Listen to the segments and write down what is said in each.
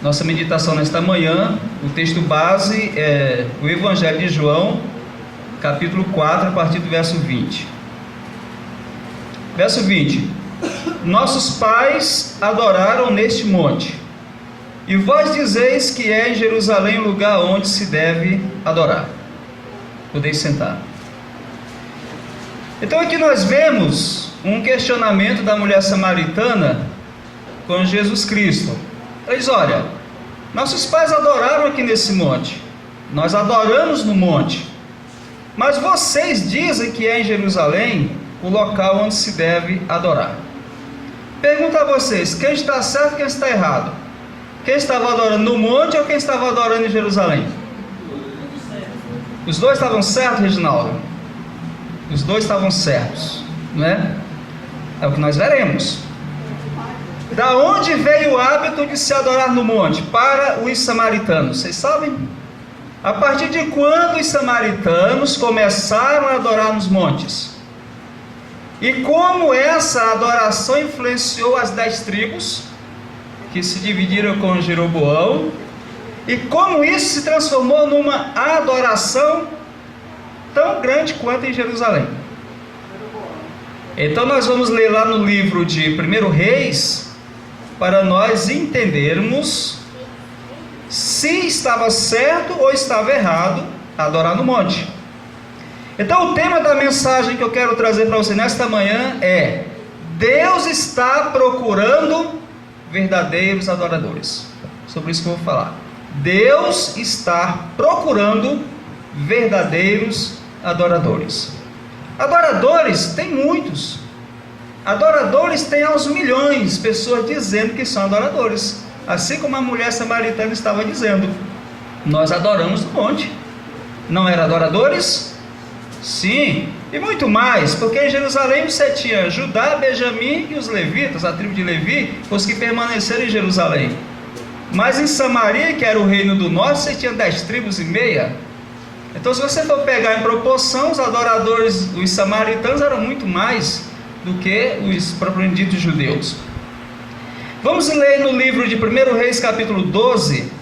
Nossa meditação nesta manhã, o texto base é o Evangelho de João, capítulo 4, a partir do verso 20. Verso 20: Nossos pais adoraram neste monte, e vós dizeis que é em Jerusalém o lugar onde se deve adorar. Podeis sentar. Então aqui nós vemos um questionamento da mulher samaritana com Jesus Cristo. Ela diz: olha, nossos pais adoraram aqui nesse monte, nós adoramos no monte, mas vocês dizem que é em Jerusalém o local onde se deve adorar. Pergunto a vocês, quem está certo e quem está errado? Quem estava adorando no monte ou quem estava adorando em Jerusalém? Os dois estavam certos, Reginaldo? Os dois estavam certos, não é? É o que nós veremos. Da onde veio o hábito de se adorar no monte para os samaritanos? Vocês sabem? A partir de quando os samaritanos começaram a adorar nos montes? E como essa adoração influenciou as 10 tribos que se dividiram com Jeroboão? E como isso se transformou numa adoração tão grande quanto em Jerusalém? Então nós vamos ler lá no livro de 1 Reis, para nós entendermos se estava certo ou estava errado adorar no monte. Então o tema da mensagem que eu quero trazer para você nesta manhã é: Deus está procurando verdadeiros adoradores. Sobre isso que eu vou falar. Deus está procurando verdadeiros adoradores. Adoradores tem muitos. Adoradores tem aos milhões, pessoas dizendo que são adoradores. Assim como a mulher samaritana estava dizendo: nós adoramos no monte. Não eram adoradores? Sim, e muito mais, porque em Jerusalém você tinha Judá, Benjamim e os levitas, a tribo de Levi, os que permaneceram em Jerusalém. Mas em Samaria, que era o reino do norte, você tinha 10 tribos e meia. Então, se você for pegar em proporção, os adoradores, os samaritanos, eram muito mais do que os propriamente ditos judeus. Vamos ler no livro de 1 Reis, capítulo 12,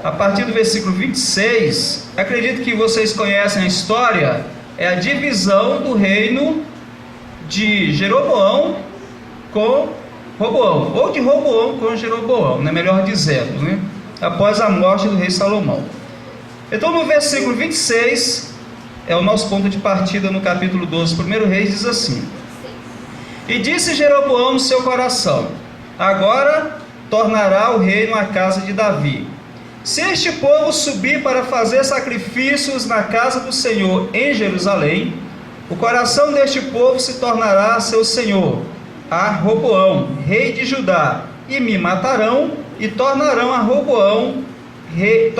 a partir do versículo 26. Acredito que vocês conhecem a história. É a divisão do reino de Jeroboão com Roboão, ou de Roboão com Jeroboão, né? Melhor dizendo, né? Após a morte do rei Salomão. Então no versículo 26, é o nosso ponto de partida no capítulo 12, 1 Reis, diz assim: E disse Jeroboão no seu coração: agora tornará o reino à casa de Davi. Se este povo subir para fazer sacrifícios na casa do Senhor em Jerusalém, o coração deste povo se tornará seu senhor, a Roboão, rei de Judá, e me matarão, e tornarão a Roboão, rei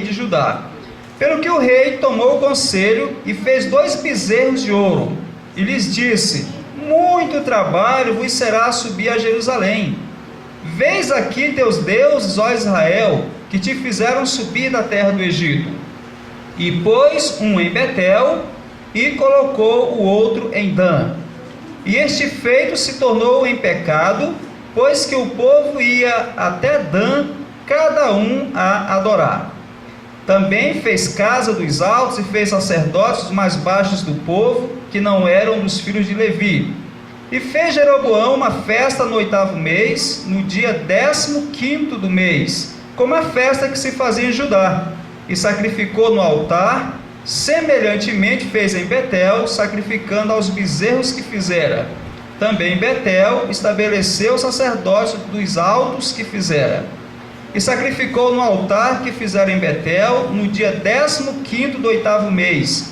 de Judá. Pelo que o rei tomou o conselho e fez 2 bezerros de ouro, e lhes disse: muito trabalho vos será subir a Jerusalém. Vês aqui teus deuses, ó Israel, que te fizeram subir da terra do Egito. E pôs um em Betel, e colocou o outro em Dan. E este feito se tornou em pecado, pois que o povo ia até Dan, cada um a adorar. Também fez casa dos altos e fez sacerdotes dos mais baixos do povo, que não eram dos filhos de Levi. E fez Jeroboão uma festa no 8º mês, no dia 15º do mês, como a festa que se fazia em Judá, e sacrificou no altar. Semelhantemente fez em Betel, sacrificando aos bezerros que fizera. Também em Betel estabeleceu o sacerdócio dos altos que fizera. E sacrificou no altar que fizera em Betel, no dia 15º do 8º mês,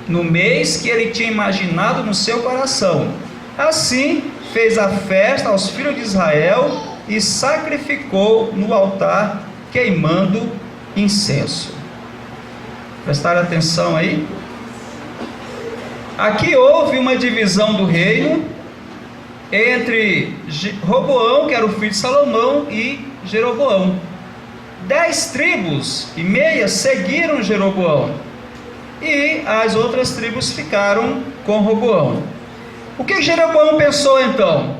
no mês que ele tinha imaginado no seu coração. Assim fez a festa aos filhos de Israel e sacrificou no altar, queimando incenso. Prestar atenção aí. Aqui houve uma divisão do reino entre Roboão, que era o filho de Salomão, e Jeroboão. 10 tribos e meia seguiram Jeroboão, e as outras tribos ficaram com Roboão. O que Jeroboão pensou então?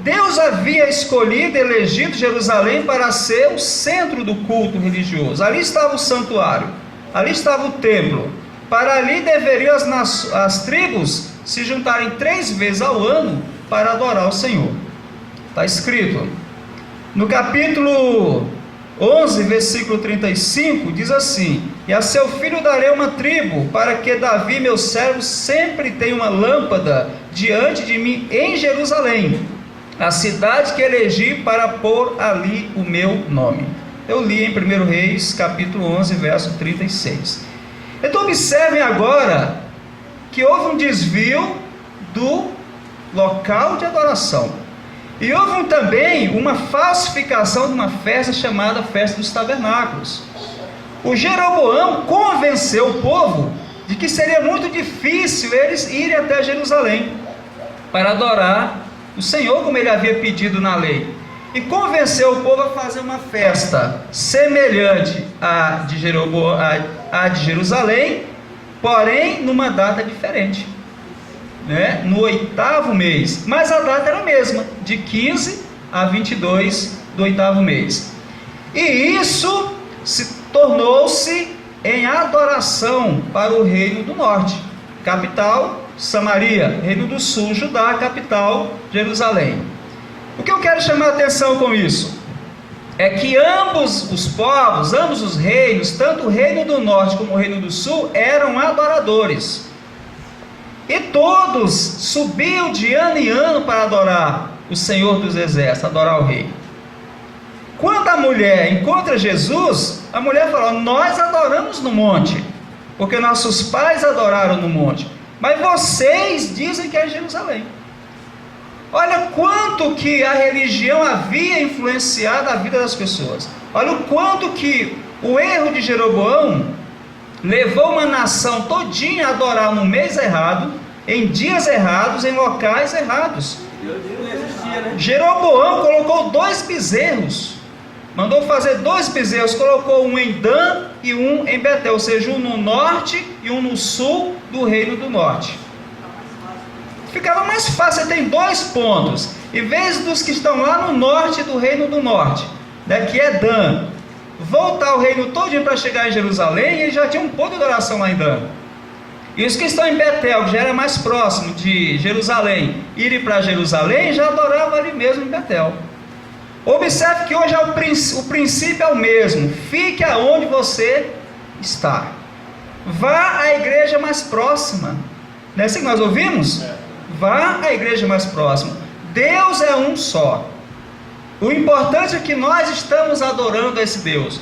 Deus havia escolhido, elegido Jerusalém para ser o centro do culto religioso. Ali estava o santuário, ali estava o templo. Para ali deveriam as tribos se juntarem 3 vezes ao ano para adorar o Senhor. Está escrito no capítulo 11, versículo 35, diz assim: e a seu filho darei uma tribo, para que Davi, meu servo, sempre tenha uma lâmpada diante de mim em Jerusalém, a cidade que elegi para pôr ali o meu nome. Eu li em 1 Reis, capítulo 11, verso 36. Então observem agora que houve um desvio do local de adoração. E houve também uma falsificação de uma festa chamada Festa dos Tabernáculos. O Jeroboão convenceu o povo de que seria muito difícil eles irem até Jerusalém para adorar o Senhor como ele havia pedido na lei. E convenceu o povo a fazer uma festa semelhante à de Jerusalém, porém numa data diferente, né? No 8º mês, mas a data era a mesma, de 15 a 22 do 8º mês. E isso tornou-se em adoração para o reino do norte, capital Samaria, reino do sul Judá, capital Jerusalém. O que eu quero chamar a atenção com isso é que ambos os povos, ambos os reinos, tanto o reino do norte como o reino do sul, eram adoradores. E todos subiam de ano em ano para adorar o Senhor dos Exércitos, adorar o rei. Quando a mulher encontra Jesus, a mulher fala: nós adoramos no monte, porque nossos pais adoraram no monte, mas vocês dizem que é Jerusalém. Olha quanto que a religião havia influenciado a vida das pessoas. Olha o quanto que o erro de Jeroboão levou uma nação todinha a adorar no mês errado, em dias errados, em locais errados. Jeroboão colocou 2 bezerros, mandou fazer 2 bezerros, colocou um em Dan e um em Betel, ou seja, um no norte e um no sul do reino do norte. Ficava mais fácil, você tem 2 pontos, em vez dos que estão lá no norte do reino do norte, daqui é Dan, voltar o reino todinho para chegar em Jerusalém, e ele já tinha um ponto de adoração lá em Dan. E os que estão em Betel, que já era mais próximo de Jerusalém, irem para Jerusalém, já adoravam ali mesmo em Betel. Observe que hoje o princípio é o mesmo: fique aonde você está, vá à igreja mais próxima. Não é assim que nós ouvimos? Vá à igreja mais próxima. Deus é um só. O importante é que nós estamos adorando a esse Deus.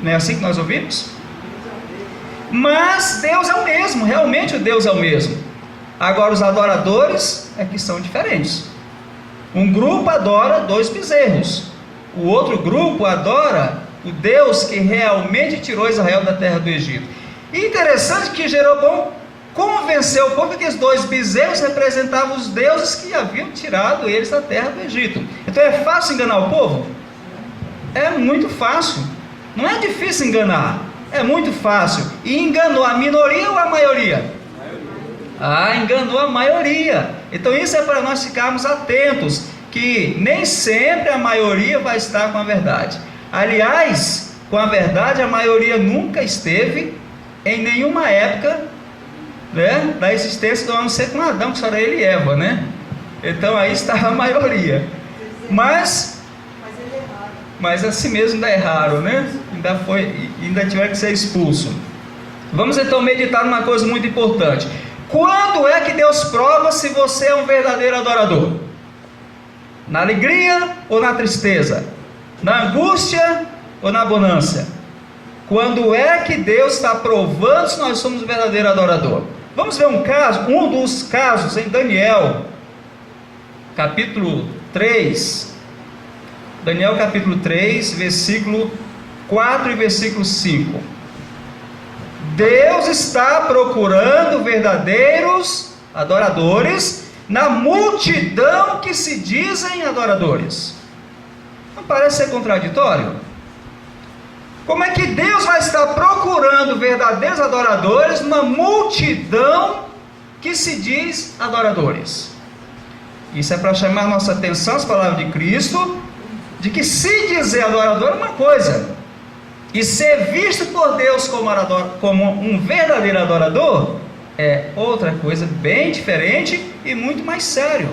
Não é assim que nós ouvimos? Mas Deus é o mesmo, realmente o Deus é o mesmo. Agora os adoradores é que são diferentes. Um grupo adora 2 bezerros, o outro grupo adora o Deus que realmente tirou Israel da terra do Egito. E interessante que Jeroboão convenceu o povo que os 2 bezerros representavam os deuses que haviam tirado eles da terra do Egito. Então é fácil enganar o povo? É muito fácil. Não é difícil enganar, é muito fácil. E enganou a minoria ou a maioria? Enganou a maioria. Então isso é para nós ficarmos atentos, que nem sempre a maioria vai estar com a verdade. Aliás, com a verdade a maioria nunca esteve em nenhuma época, né, da existência do homem, ser com Adão, que só era ele e Eva, né? Então aí estava a maioria. Mas assim mesmo ainda erraram, né? Ainda tiveram que ser expulso. Vamos então meditar numa coisa muito importante. Quando é que Deus prova se você é um verdadeiro adorador? Na alegria ou na tristeza? Na angústia ou na bonança? Quando é que Deus está provando se nós somos um verdadeiro adorador? Vamos ver um dos casos em Daniel, capítulo 3. Daniel capítulo 3, versículo 4 e versículo 5. Deus está procurando verdadeiros adoradores na multidão que se dizem adoradores. Não parece ser contraditório? Como é que Deus vai estar procurando verdadeiros adoradores numa multidão que se diz adoradores? Isso é para chamar a nossa atenção, as palavras de Cristo, de que se dizer adorador é uma coisa, e ser visto por Deus como um verdadeiro adorador é outra coisa bem diferente e muito mais sério.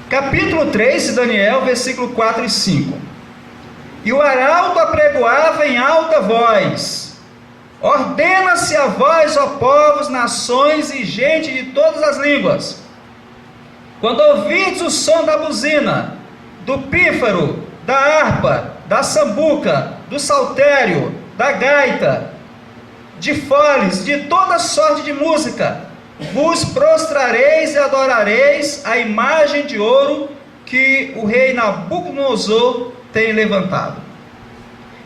Capítulo 3 de Daniel, versículo 4 e 5. E o arauto apregoava em alta voz: ordena-se a vós, ó povos, nações e gente de todas as línguas, quando ouvirdes o som da buzina, do pífaro, da harpa, da sambuca, do saltério, da gaita, de foles, de toda sorte de música, vos prostrareis e adorareis a imagem de ouro que o rei Nabucodonosor tem levantado.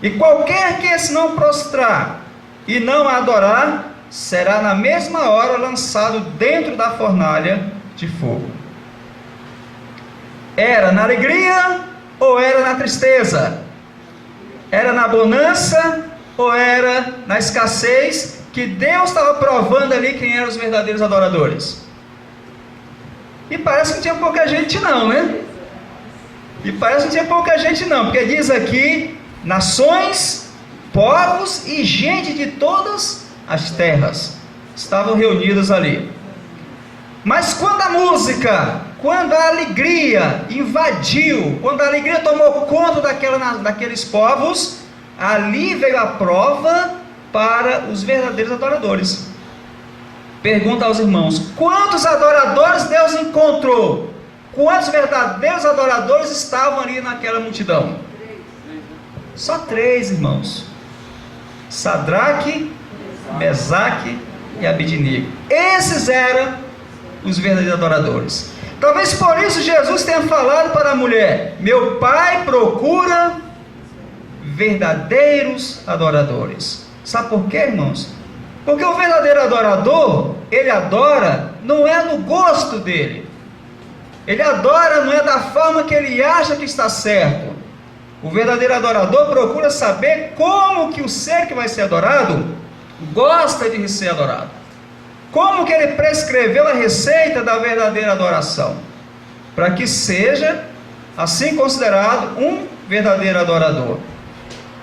E qualquer que se não prostrar e não adorar, será na mesma hora lançado dentro da fornalha de fogo. Era na alegria ou era na tristeza? Era na bonança ou era na escassez que Deus estava provando ali quem eram os verdadeiros adoradores? E parece que não tinha pouca gente não, né? Porque diz aqui: nações, povos e gente de todas as terras estavam reunidas ali. Mas quando a música, quando a alegria invadiu, quando a alegria tomou conta daqueles povos, ali veio a prova para os verdadeiros adoradores. Pergunta aos irmãos: quantos adoradores Deus encontrou? Quantos verdadeiros adoradores estavam ali naquela multidão? Só 3, irmãos: Sadraque, Mesaque e Abednego. Esses eram os verdadeiros adoradores. Talvez por isso Jesus tenha falado para a mulher: meu Pai procura verdadeiros adoradores. Sabe por quê, irmãos? Porque o verdadeiro adorador, ele adora não é no gosto dele, ele adora não é da forma que ele acha que está certo. O verdadeiro adorador procura saber como que o ser que vai ser adorado gosta de ser adorado, como que ele prescreveu a receita da verdadeira adoração, para que seja assim considerado um verdadeiro adorador.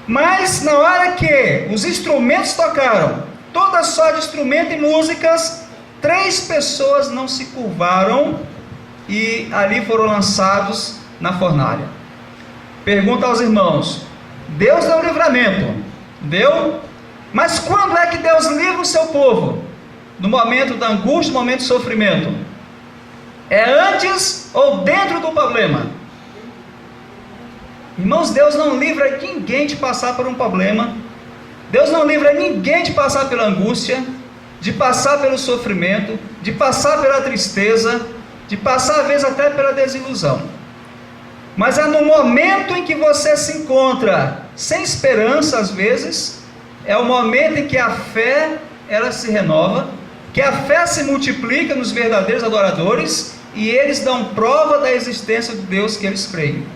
Mas na hora que os instrumentos tocaram, toda sorte de instrumento e músicas, 3 pessoas não se curvaram e ali foram lançados na fornalha. Pergunta aos irmãos: Deus deu livramento? Deu? Mas quando é que Deus livra o seu povo? No momento da angústia, no momento do sofrimento? É antes ou dentro do problema? Irmãos, Deus não livra ninguém de passar por um problema. Deus não livra ninguém de passar pela angústia, de passar pelo sofrimento, de passar pela tristeza, de passar às vezes até pela desilusão. Mas é no momento em que você se encontra sem esperança, às vezes, é o momento em que a fé ela se renova, que a fé se multiplica nos verdadeiros adoradores e eles dão prova da existência de Deus que eles creem.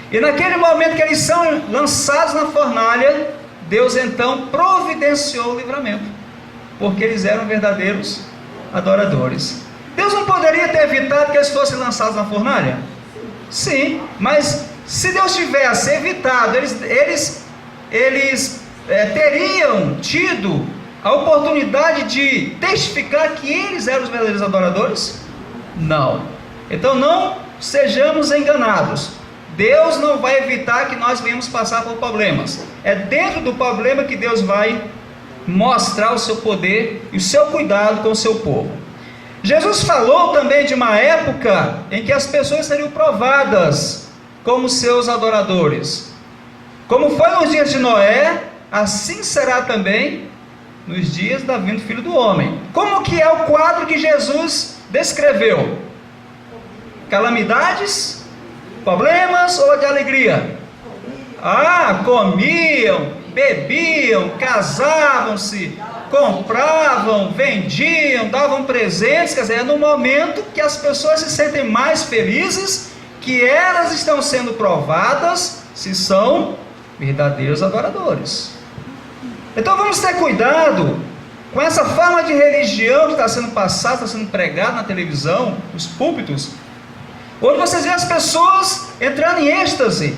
E naquele momento que eles são lançados na fornalha, Deus então providenciou o livramento, porque eles eram verdadeiros adoradores. Deus não poderia ter evitado que eles fossem lançados na fornalha? Sim, mas se Deus tivesse evitado, eles teriam tido a oportunidade de testificar que eles eram os verdadeiros adoradores? Não. Então não sejamos enganados. Deus não vai evitar que nós venhamos passar por problemas. É dentro do problema que Deus vai mostrar o seu poder e o seu cuidado com o seu povo. Jesus falou também de uma época em que as pessoas seriam provadas como seus adoradores. Como foi nos dias de Noé, assim será também nos dias da vinda do Filho do Homem. Como que é o quadro que Jesus descreveu? Calamidades, problemas ou de alegria? Comiam, bebiam, casavam-se, compravam, vendiam, davam presentes. Quer dizer, é no momento que as pessoas se sentem mais felizes que elas estão sendo provadas se são verdadeiros adoradores. Então vamos ter cuidado com essa forma de religião que está sendo passada, está sendo pregada na televisão, nos púlpitos, onde vocês veem as pessoas entrando em êxtase,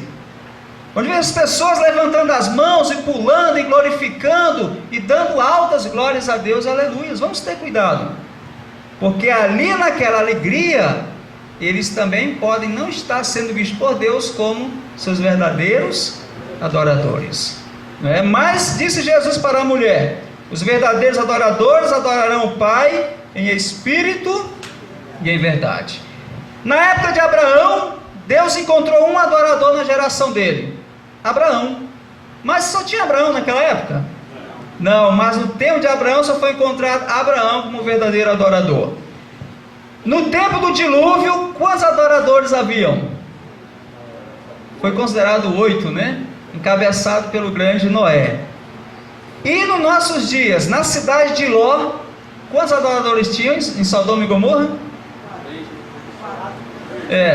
onde vê as pessoas levantando as mãos e pulando e glorificando e dando altas glórias a Deus, aleluias. Vamos ter cuidado, porque ali naquela alegria, eles também podem não estar sendo vistos por Deus como seus verdadeiros adoradores, não é? Mas disse Jesus para a mulher: os verdadeiros adoradores adorarão o Pai em espírito e em verdade. Na época de Abraão, Deus encontrou um adorador na geração dele, Abraão. Mas só tinha Abraão naquela época? Não, mas no tempo de Abraão só foi encontrado Abraão como verdadeiro adorador. No tempo do dilúvio, quantos adoradores haviam? Foi considerado 8, né? Encabeçado pelo grande Noé. E nos nossos dias, na cidade de Ló, quantos adoradores tinham em Sodoma e Gomorra?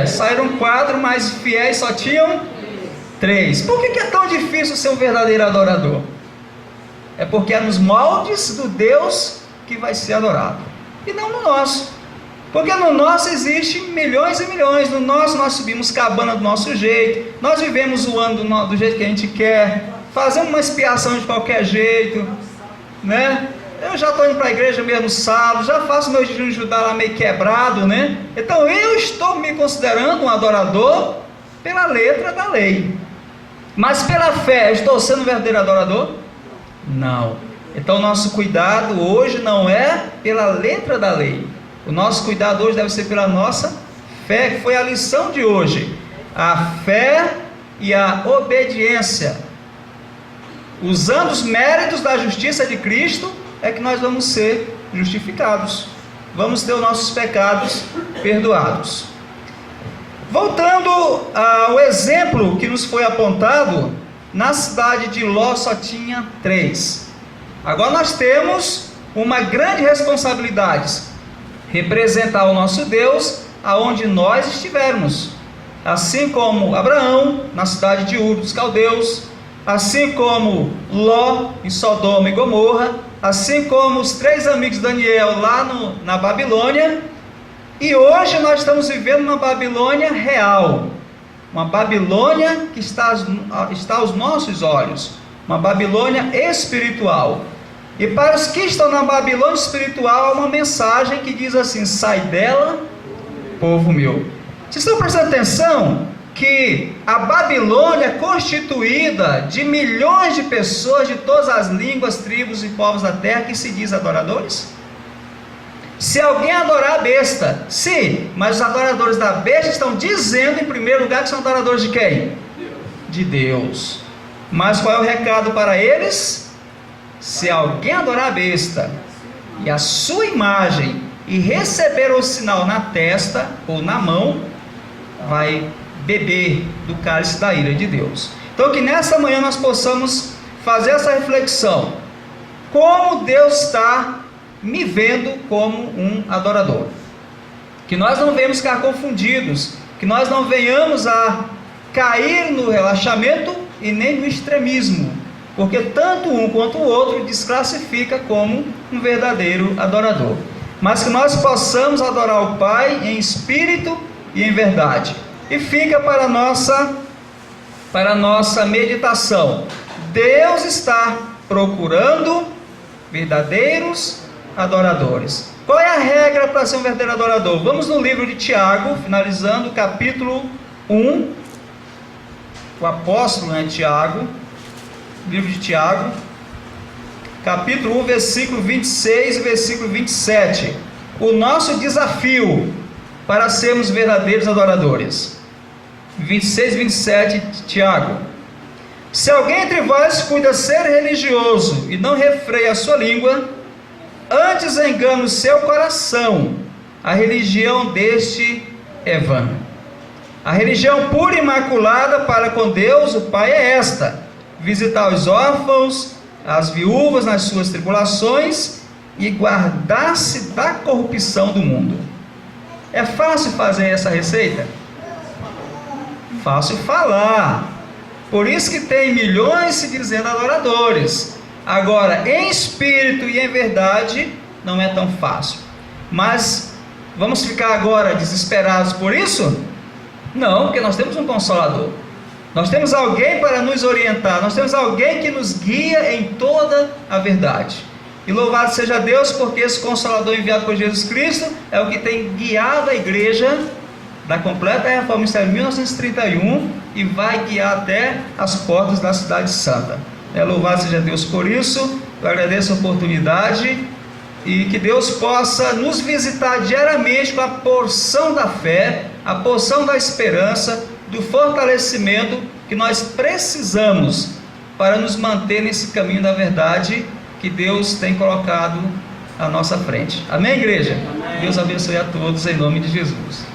Saíram 4, mas fiéis só tinham 3. Por que é tão difícil ser um verdadeiro adorador? É porque é nos moldes do Deus que vai ser adorado, e não no nosso. Porque no nosso existe milhões e milhões. No nosso nós subimos cabana do nosso jeito, nós vivemos o ano do jeito que a gente quer, fazemos uma expiação de qualquer jeito, né? Eu já estou indo para a igreja mesmo sábado, já faço meu jejum de Judá lá meio quebrado, né? Então eu estou me considerando um adorador pela letra da lei. Mas pela fé, eu estou sendo um verdadeiro adorador? Não. Então o nosso cuidado hoje não é pela letra da lei. O nosso cuidado hoje deve ser pela nossa fé, que foi a lição de hoje. A fé e a obediência. Usando os méritos da justiça de Cristo, é que nós vamos ser justificados. Vamos ter os nossos pecados perdoados. Voltando ao exemplo que nos foi apontado, na cidade de Ló só tinha 3. Agora nós temos uma grande responsabilidade: representar o nosso Deus aonde nós estivermos, assim como Abraão na cidade de Ur dos Caldeus, assim como Ló em Sodoma e Gomorra, assim como os 3 amigos de Daniel lá na Babilônia. E hoje nós estamos vivendo uma Babilônia real, uma Babilônia que está aos nossos olhos, uma Babilônia espiritual. E para os que estão na Babilônia espiritual, há uma mensagem que diz assim: sai dela, povo meu. Vocês estão prestando atenção que a Babilônia é constituída de milhões de pessoas de todas as línguas, tribos e povos da terra que se diz adoradores? Se alguém adorar a besta, sim, mas os adoradores da besta estão dizendo em primeiro lugar que são adoradores de quem? De Deus. Mas qual é o recado para eles? Se alguém adorar a besta e a sua imagem e receber o sinal na testa ou na mão, vai beber do cálice da ira de Deus. Então que nessa manhã nós possamos fazer essa reflexão: como Deus está me vendo como um adorador? Que nós não venhamos ficar confundidos, que nós não venhamos a cair no relaxamento e nem no extremismo, porque tanto um quanto o outro desclassifica como um verdadeiro adorador. Mas que nós possamos adorar o Pai em espírito e em verdade. E fica para a nossa meditação: Deus está procurando verdadeiros adoradores. Qual é a regra para ser um verdadeiro adorador? Vamos no livro de Tiago, finalizando o capítulo 1. O apóstolo, Tiago, livro de Tiago, capítulo 1, versículo 26 e versículo 27. O nosso desafio para sermos verdadeiros adoradores. 26 e 27, Tiago: se alguém entre vós cuida ser religioso e não refreia a sua língua, antes engana o seu coração, a religião deste é vã. A religião pura e imaculada para com Deus o Pai é esta: visitar os órfãos, as viúvas nas suas tribulações e guardar-se da corrupção do mundo. É fácil fazer essa receita? Fácil falar. Por isso que tem milhões se dizendo adoradores. Agora, em espírito e em verdade, não é tão fácil. Mas vamos ficar agora desesperados por isso? Não, porque nós temos um Consolador. Nós temos alguém para nos orientar. Nós temos alguém que nos guia em toda a verdade. E louvado seja Deus, porque esse Consolador enviado por Jesus Cristo é o que tem guiado a igreja da completa reforma em 1931 e vai guiar até as portas da cidade santa. Louvado seja Deus por isso. Eu agradeço a oportunidade e que Deus possa nos visitar diariamente com a porção da fé, a porção da esperança, do fortalecimento que nós precisamos para nos manter nesse caminho da verdade que Deus tem colocado à nossa frente. Amém, igreja? Amém. Deus abençoe a todos em nome de Jesus.